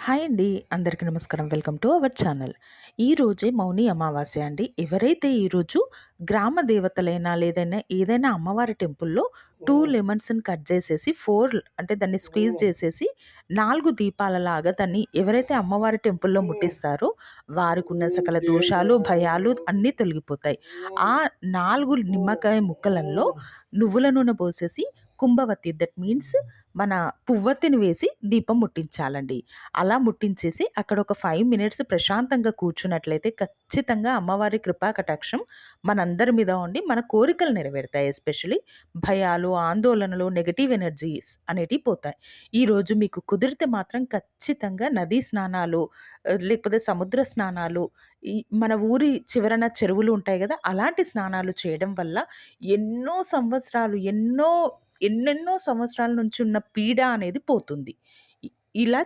Hi అండి. అందరికీ నమస్కారం. Welcome to our channel. ఈరోజే మౌని అమావాస్య అండి. ఎవరైతే ఈరోజు గ్రామ దేవతలైనా ఏదైనా అమ్మవారి టెంపుల్‌లో 2 లెమన్స్‌ని కట్ చేసేసి అంటే దాన్ని స్క్వీజ్ చేసేసి 4 దీపాలలాగా దాన్ని ఎవరైతే అమ్మవారి టెంపుల్‌లో ముట్టిస్తారో వారికున్న సకల దోషాలు, భయాలు అన్నీ తొలగిపోతాయి. ఆ 4 నిమ్మకాయ ముక్కలల్లో నువ్వుల నూనె పోసేసి కుంభవత్తి దట్ మీన్స్ మన పువ్వొత్తిని వేసి దీపం ముట్టించాలండి. అలా ముట్టించేసి అక్కడ ఒక 5 మినిట్స్ ప్రశాంతంగా కూర్చున్నట్లయితే ఖచ్చితంగా అమ్మవారి కృపా కటాక్షం మనందరి మీద ఉండి మన కోరికలు నెరవేరుతాయి. ఎస్పెషల్లీ భయాలు, ఆందోళనలు, నెగెటివ్ ఎనర్జీస్ అనేటివి పోతాయి. ఈరోజు మీకు కుదిరితే మాత్రం ఖచ్చితంగా నదీ స్నానాలు, లేకపోతే సముద్ర స్నానాలు, ఈ మన ఊరి చివరన చెరువులు ఉంటాయి గదా! అలాంటి స్నానాలు చేయడం వల్ల ఎన్నో సంవత్సరాలు, ఎన్నెన్నో సంవత్సరాల నుంచి ఉన్న పీడ అనేది పోతుంది. ఇలా